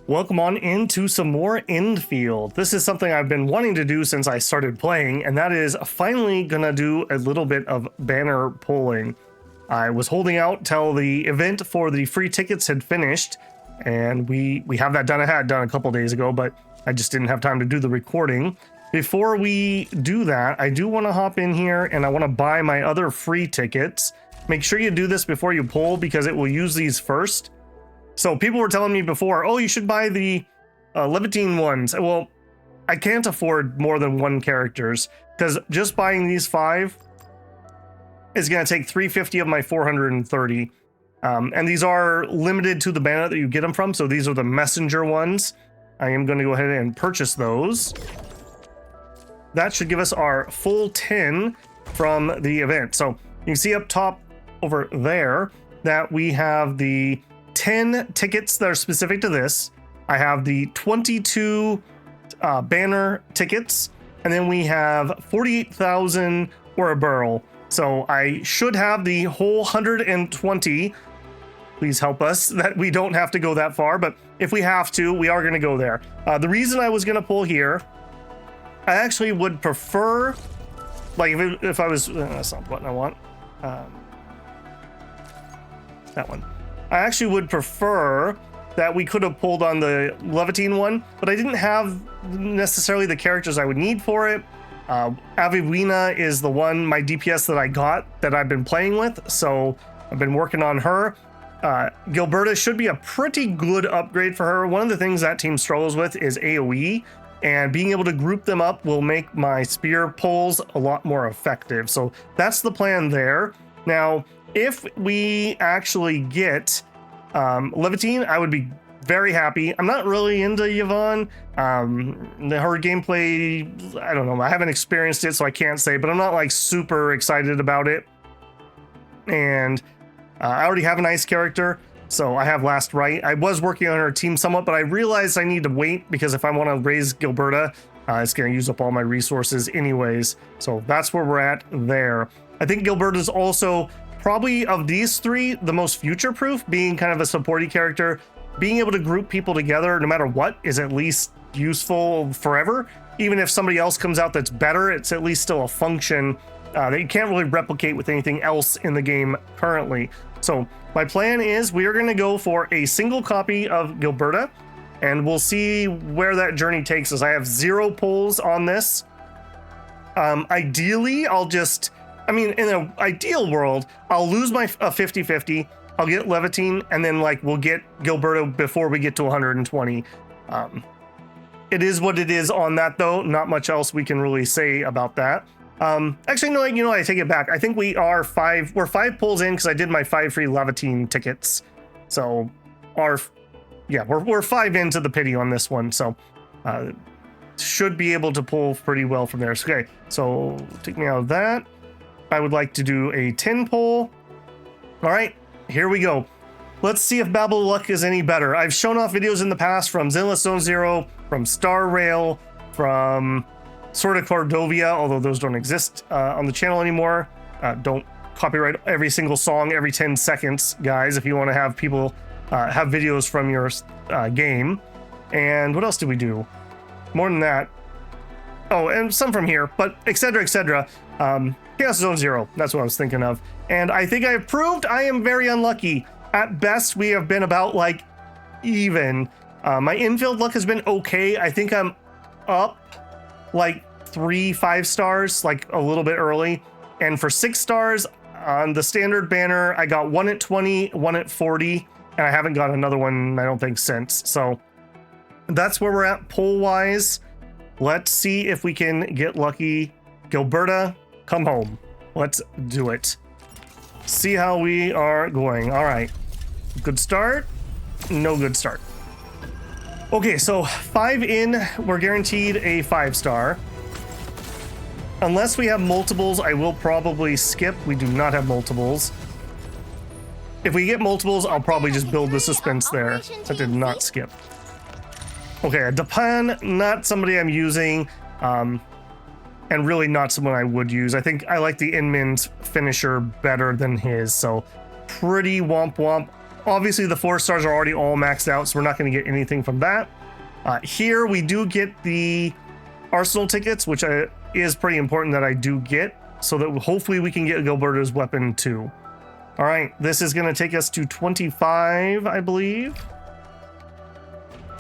Welcome on into some more Endfield. This is something I've been wanting to do since I started playing, and that is finally gonna do a little bit of banner pulling. I was holding out till the event for the free tickets had finished, and we have that done. I had it done a couple days ago, but I just didn't have time to do the recording. Before we do that, I do want to hop in here and I want to buy my other free tickets. Make sure you do this before you pull because it will use these first. So people were telling me before, oh, you should buy the Levantine ones. Well, I can't afford more than one characters because just buying these 5 is going to take 350 of my 430. And these are limited to the banner that you get them from. So these are the messenger ones. I am going to go ahead and purchase those. That should give us our full 10 from the event. So you can see up top over there that we have the 10 tickets that are specific to this. I have the 22 banner tickets, and then we have 48,000 or a barrel. So I should have the whole 120. Please help us that we don't have to go that far, but if we have to, we are going to go there. The reason I was going to pull here, I actually would prefer, like if I was, that's not what I want. That one. I actually would prefer that we could have pulled on the Levantine one, but I didn't have necessarily the characters I would need for it. Avivina is the one, my DPS that I got that I've been playing with, so I've been working on her. Gilberta should be a pretty good upgrade for her. One of the things that team struggles with is AoE, and being able to group them up will make my spear pulls a lot more effective. So that's the plan there. Now, if we actually get Levantine, I would be very happy. I'm not really into Yvonne. Her gameplay, I don't know. I haven't experienced it, so I can't say, but I'm not like super excited about it. And I already have an ice character, so I have Last Right. I was working on her team somewhat, but I realized I need to wait because if I want to raise Gilberta, it's going to use up all my resources anyways. So that's where we're at there. I think Gilberta is also probably of these 3 the most future-proof, being kind of a supporty character. Being able to group people together no matter what is at least useful forever. Even if somebody else comes out that's better, it's at least still a function that you can't really replicate with anything else in the game currently. So my plan is we are going to go for a single copy of Gilberta, and we'll see where that journey takes us. I have 0 pulls on this. Ideally, in an ideal world, I'll lose my 50-50. I'll get Levantine, and then we'll get Gilberta before we get to 120. It is what it is on that, though. Not much else we can really say about that. Actually, no, I take it back. I think we're 5 pulls in because I did my 5 free Levantine tickets. So we're 5 into the pity on this one. So should be able to pull pretty well from there. Okay, so take me out of that. I would like to do a 10 pull. All right, here we go. Let's see if Babel Luck is any better. I've shown off videos in the past from Zenless Zone Zero, from Star Rail, from Sword of Cordovia, although those don't exist on the channel anymore. Don't copyright every single song every 10 seconds, guys, if you want to have people have videos from your game. And what else did we do? More than that. Oh, and some from here, but etc., etc. Chaos Zone Zero, that's what I was thinking of. And I think I have proved I am very unlucky. At best, we have been about even. My infield luck has been okay. I think I'm up 3 5-stars, a little bit early. And for 6 stars on the standard banner, I got 1 at 20, 1 at 40, and I haven't got another one, I don't think, since. So that's where we're at pull-wise. Let's see if we can get lucky. Gilberta, come home. Let's do it. See how we are going. All right. Good start. No good start. Okay, so 5 in. We're guaranteed a 5-star. Unless we have multiples, I will probably skip. We do not have multiples. If we get multiples, I'll probably just build the suspense there. That did not skip. Okay, a Dapan, not somebody I'm using. And really not someone I would use. I think I like the Inman's finisher better than his, so pretty womp womp. Obviously, the 4 stars are already all maxed out, so we're not going to get anything from that. Here, we do get the arsenal tickets, which is pretty important that I do get, so that hopefully we can get Gilberta's weapon too. All right, this is going to take us to 25, I believe.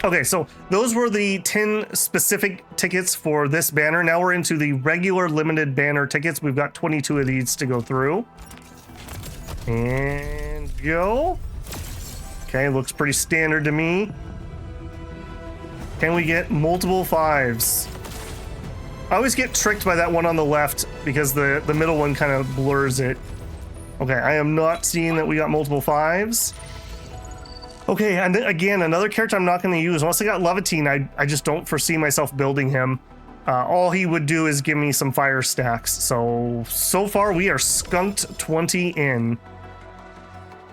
Okay, so those were the 10 specific tickets for this banner. Now we're into the regular limited banner tickets. We've got 22 of these to go through. And go. Okay, looks pretty standard to me. Can we get multiple 5s? I always get tricked by that one on the left because the middle one kind of blurs it. Okay, I am not seeing that we got multiple 5s. Okay, and again, another character I'm not going to use. Once I got Levitine, I just don't foresee myself building him. All he would do is give me some fire stacks. So far we are skunked 20 in.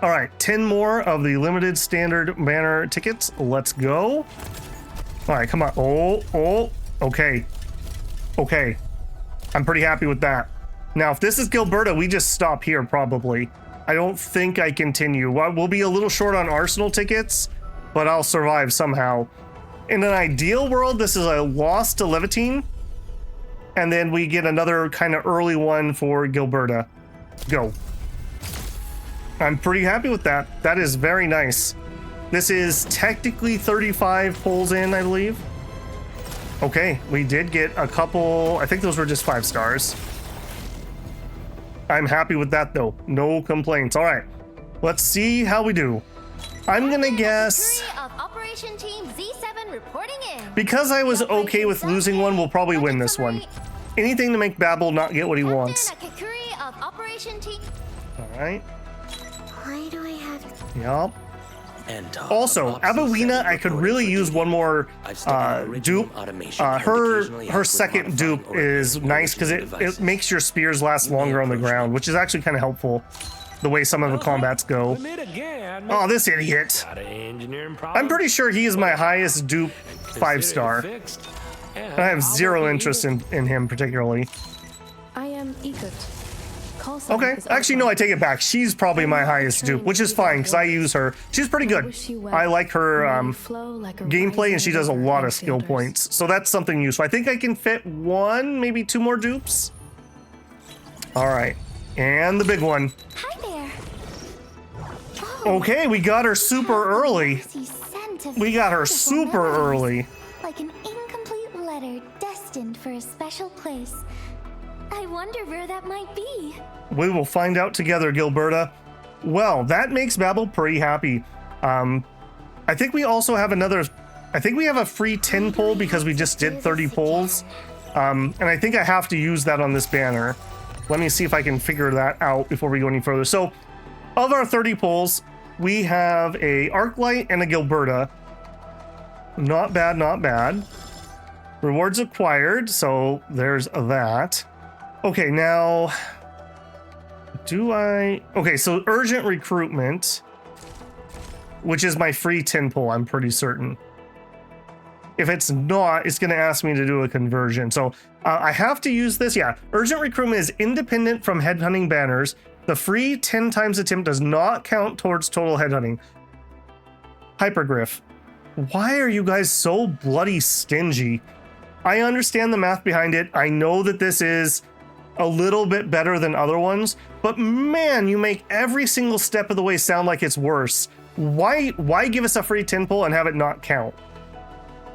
All right, 10 more of the limited standard banner tickets. Let's go. All right, come on. Oh, okay. Okay, I'm pretty happy with that. Now, if this is Gilberta, we just stop here probably. I don't think I continue. We'll be a little short on arsenal tickets, but I'll survive somehow. In an ideal world, this is a loss to Levitine, and then we get another kind of early one for Gilberta. Go. I'm pretty happy with that. That is very nice. This is technically 35 pulls in, I believe. Okay, we did get a couple. I think those were just 5 stars. I'm happy with that though. No complaints. All right, let's see how we do. I'm gonna guess Operation Team Z7 reporting in. Because I was okay with losing one, we'll probably win this one. Anything to make Babel not get what he wants. All right. Why do I have? Yep. Also, Abawina, I could really use one more dupe. Her second dupe is nice because it makes your spears last longer on the ground, which is actually kind of helpful the way some of the combats go. Oh, this idiot. I'm pretty sure he is my highest dupe 5-star. I have zero interest in him particularly. I am eager. Okay, actually no, I take it back. She's probably my highest dupe, which is fine because I use her. She's pretty good. I like her gameplay, and she does a lot of skill points, so that's something useful. I think I can fit 1, maybe 2 more dupes. All right, and the big one. Hi there. Okay, we got her super early. We got her super early. Like an incomplete letter destined for a special place. I wonder where that might be. We will find out together, Gilberta. Well, that makes Babel pretty happy. I think we also have another. I think we have a free 10 pull because we just did 30 pulls. And I think I have to use that on this banner. Let me see if I can figure that out before we go any further. So, of our 30 pulls, we have a Arknight and a Gilberta. Not bad, not bad. Rewards acquired, so there's that. Okay, now, okay, so urgent recruitment, which is my free 10 pull, I'm pretty certain. If it's not, it's going to ask me to do a conversion. So I have to use this. Yeah, urgent recruitment is independent from headhunting banners. The free 10 times attempt does not count towards total headhunting. Hypergriff. Why are you guys so bloody stingy? I understand the math behind it. I know that this is a little bit better than other ones, but man, you make every single step of the way sound like it's worse. Why give us a free 10 pull and have it not count?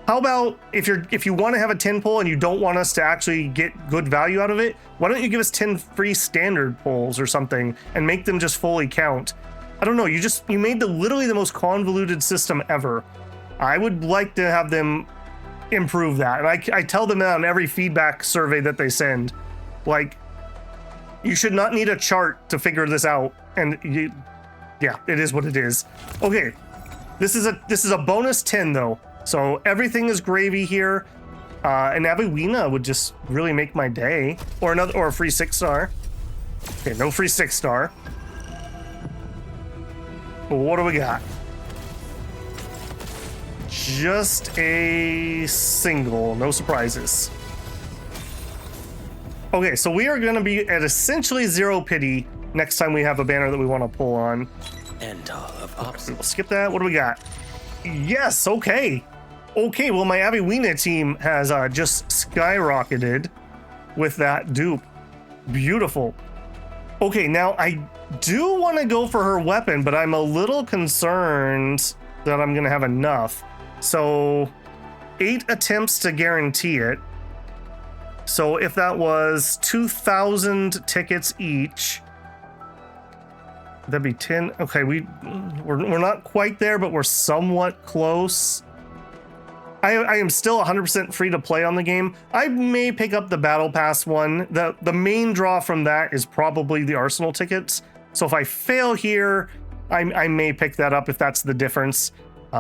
How about if you want to have a 10 pull and you don't want us to actually get good value out of it, why don't you give us 10 free standard pulls or something and make them just fully count? I don't know, you made literally the most convoluted system ever. I would like to have them improve that. And I tell them that on every feedback survey that they send. Like, you should not need a chart to figure this out. And yeah, it is what it is. Okay, this is a bonus 10 though. So everything is gravy here. And Abawina would just really make my day. Or a free 6-star. Okay, no free 6-star. Well, what do we got? Just a single, no surprises. Okay, so we are going to be at essentially 0 pity next time we have a banner that we want to pull on. End of We'll obstacle. skip that. What do we got? Yes, okay. Okay, well, my Aviwina team has just skyrocketed with that dupe. Beautiful. Okay, now I do want to go for her weapon, but I'm a little concerned that I'm going to have enough. So 8 attempts to guarantee it. So if that was 2,000 tickets each, that'd be 10. Okay, we're not quite there, but we're somewhat close. I am still 100% free to play on the game. I may pick up the Battle Pass one. The main draw from that is probably the Arsenal tickets. So if I fail here, I may pick that up if that's the difference.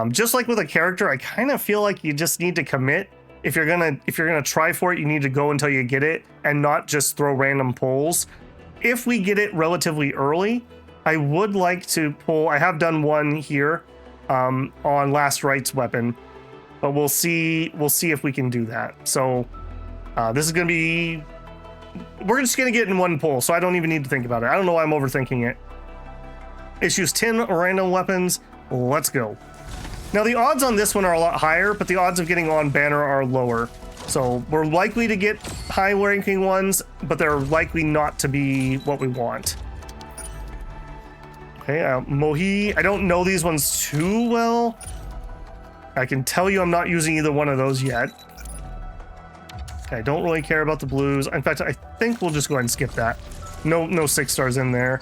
Just like with a character, I kind of feel like you just need to commit. If you're gonna try for it, you need to go until you get it and not just throw random pulls. If we get it relatively early, I would like to pull. I have done one here on Last Right's weapon, but we'll see if we can do that. So this is gonna be. We're just gonna get in one pull, so I don't even need to think about it. I don't know why I'm overthinking it. Issues 10 random weapons. Let's go. Now the odds on this one are a lot higher, but the odds of getting on banner are lower. So we're likely to get high ranking ones, but they're likely not to be what we want. Okay, Mohi, I don't know these ones too well. I can tell you I'm not using either one of those yet. Okay, I don't really care about the blues. In fact, I think we'll just go ahead and skip that. No 6 stars in there.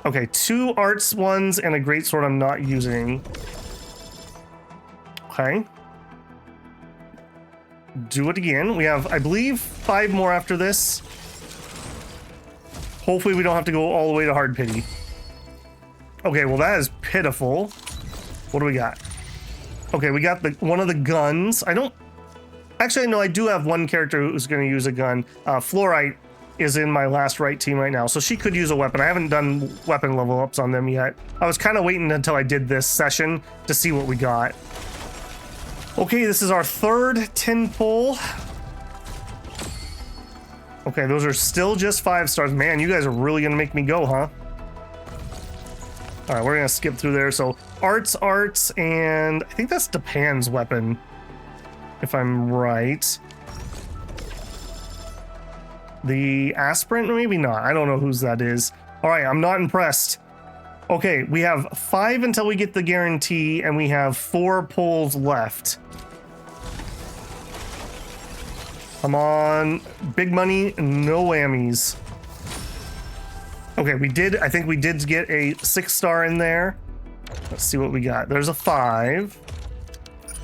Okay, 2 arts ones and a greatsword I'm not using. Okay. Do it again. We have, I believe, 5 more after this. Hopefully we don't have to go all the way to hard pity. Okay, well that is pitiful. What do we got? Okay, we got one of the guns. I don't... Actually, no, I do have one character who's going to use a gun. Fluorite is in my Last Right team right now, so she could use a weapon. I haven't done weapon level ups on them yet. I was kind of waiting until I did this session to see what we got. Okay, this is our 3rd 10 pull. Okay, those are still just 5 stars. Man, you guys are really going to make me go, huh? All right, we're going to skip through there. So arts, and I think that's Depan's weapon, if I'm right. The aspirant, maybe not. I don't know whose that is. All right, I'm not impressed. Okay, we have 5 until we get the guarantee, and we have 4 pulls left. Come on, big money, no whammies. Okay, I think we did get a 6 star in there. Let's see what we got. There's a 5.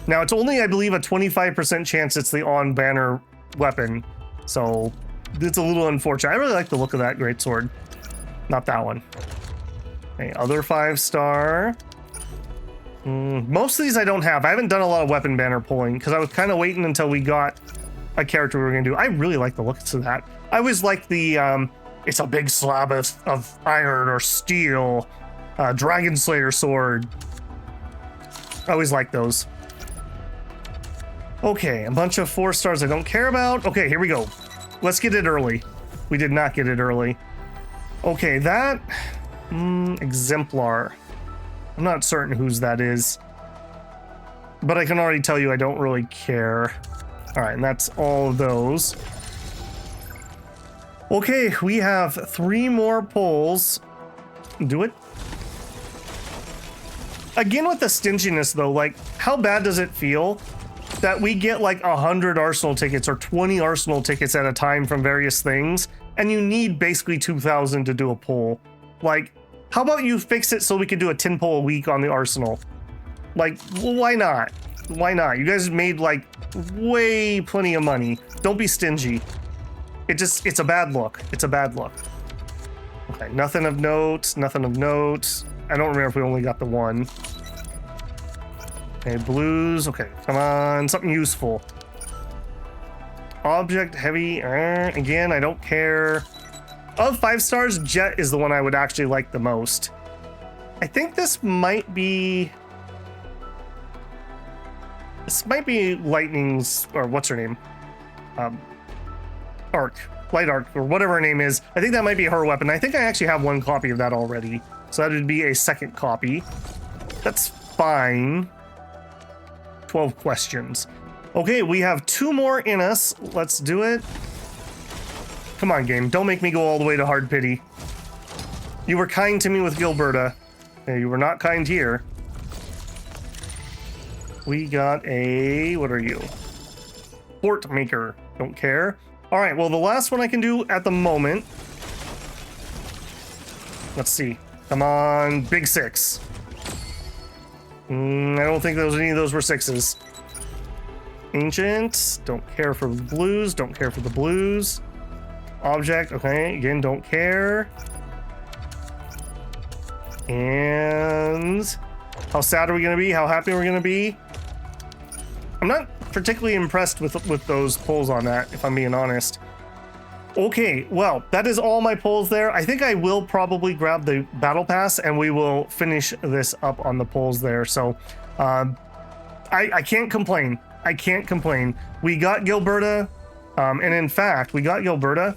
Now it's only, I believe, a 25% chance it's the on banner weapon. So it's a little unfortunate. I really like the look of that greatsword. Not that one. Okay, other 5 star. Most of these I don't have. I haven't done a lot of weapon banner pulling because I was kind of waiting until we got a character we were going to do. I really like the looks of that. I always like the, it's a big slab of iron or steel, Dragon Slayer sword. I always like those. Okay, a bunch of 4 stars I don't care about. Okay, here we go. Let's get it early. We did not get it early. Okay, that... exemplar. I'm not certain whose that is. But I can already tell you I don't really care. Alright, and that's all of those. Okay, we have 3 more pulls. Do it. Again with the stinginess though, like, how bad does it feel that we get like 100 Arsenal tickets or 20 Arsenal tickets at a time from various things, and you need basically 2,000 to do a pull? Like, how about you fix it so we could do a 10 pull a week on the Arsenal? Like, well, why not? Why not? You guys made like way plenty of money. Don't be stingy. It's a bad look. It's a bad look. Okay, nothing of note, nothing of note. I don't remember if we only got the 1. Okay, blues. Okay, come on, something useful. Object heavy. Again, I don't care. Of 5 stars, Jet is the one I would actually like the most. I think this might be Lightning's, or what's her name? Light Arc, or whatever her name is. I think that might be her weapon. I think I actually have 1 copy of that already. So that would be a second copy. That's fine. 12 questions. Okay, we have 2 more in us. Let's do it. Come on, game. Don't make me go all the way to hard pity. You were kind to me with Gilberta. Okay, you were not kind here. We got a... what are you? Fort maker. Don't care. All right, well, the last one I can do at the moment. Let's see. Come on, big 6. I don't think any of those were 6s. Ancient. Don't care for the blues. Don't care for the blues. Object. Okay, again, don't care. And how sad are we going to be? How happy are we going to be? I'm not particularly impressed with those pulls on that, if I'm being honest. Okay, well, that is all my pulls there. I think I will probably grab the battle pass and we will finish this up on the pulls there. So I can't complain. I can't complain. We got Gilberta, and in fact, we got Gilberta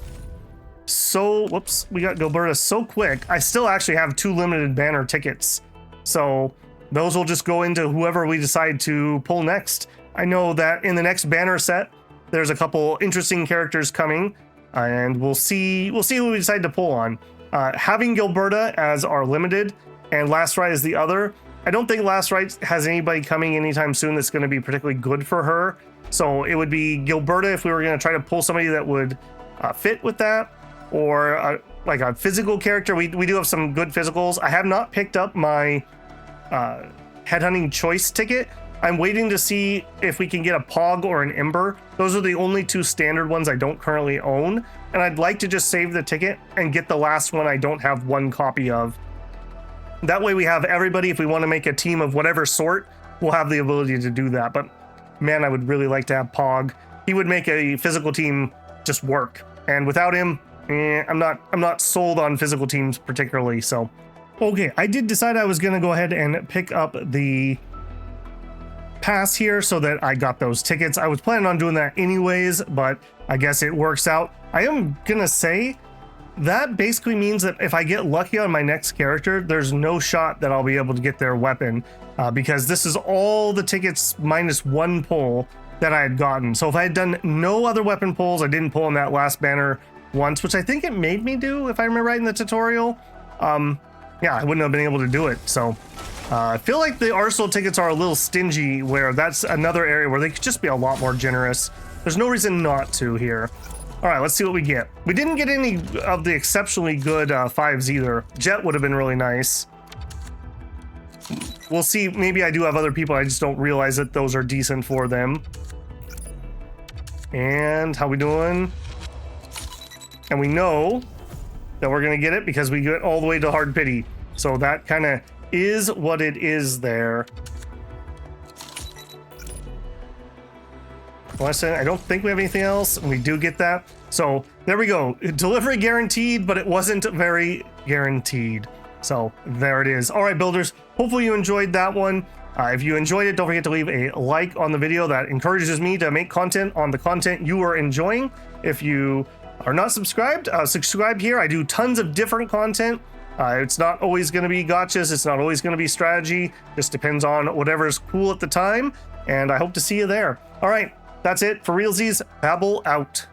so quick. I still actually have 2 limited banner tickets. So those will just go into whoever we decide to pull next. I know that in the next banner set, there's a couple interesting characters coming, and we'll see who we decide to pull on. Having Gilberta as our limited and Last Rite as the other, I don't think Last Rite has anybody coming anytime soon that's going to be particularly good for her. So it would be Gilberta if we were going to try to pull somebody that would fit with that, or like a physical character. We do have some good physicals. I have not picked up my headhunting choice ticket. I'm waiting to see if we can get a Pog or an Ember. Those are the only 2 standard ones I don't currently own. And I'd like to just save the ticket and get the last one I don't have 1 copy of. That way we have everybody. If we want to make a team of whatever sort, we'll have the ability to do that. But man, I would really like to have Pog. He would make a physical team just work. And without him, I'm not sold on physical teams particularly. So, okay, I did decide I was going to go ahead and pick up the pass here so that I got those tickets. I was planning on doing that anyways, but I guess it works out. I am gonna say that basically means that if I get lucky on my next character, there's no shot that I'll be able to get their weapon, because this is all the tickets minus 1 pull that I had gotten. So if I had done no other weapon pulls, I didn't pull in that last banner once, which I think it made me do, if I remember right in the tutorial. Yeah, I wouldn't have been able to do it. So I feel like the Arsenal tickets are a little stingy, where that's another area where they could just be a lot more generous. There's no reason not to here. All right, let's see what we get. We didn't get any of the exceptionally good 5s either. Jet would have been really nice. We'll see. Maybe I do have other people. I just don't realize that those are decent for them. And how we doing? And we know that we're going to get it because we get all the way to hard pity. So that kind of is what it is there. Listen, I don't think we have anything else, and we do get that. So there we go. Delivery guaranteed, but it wasn't very guaranteed. So there it is. All right, builders. Hopefully you enjoyed that one. If you enjoyed it, don't forget to leave a like on the video. That encourages me to make content on the content you are enjoying. If you are not subscribed, subscribe here. I do tons of different content. It's not always going to be gachas. It's not always going to be strategy. Just depends on whatever's cool at the time. And I hope to see you there. All right, that's it for realsies. Babel out.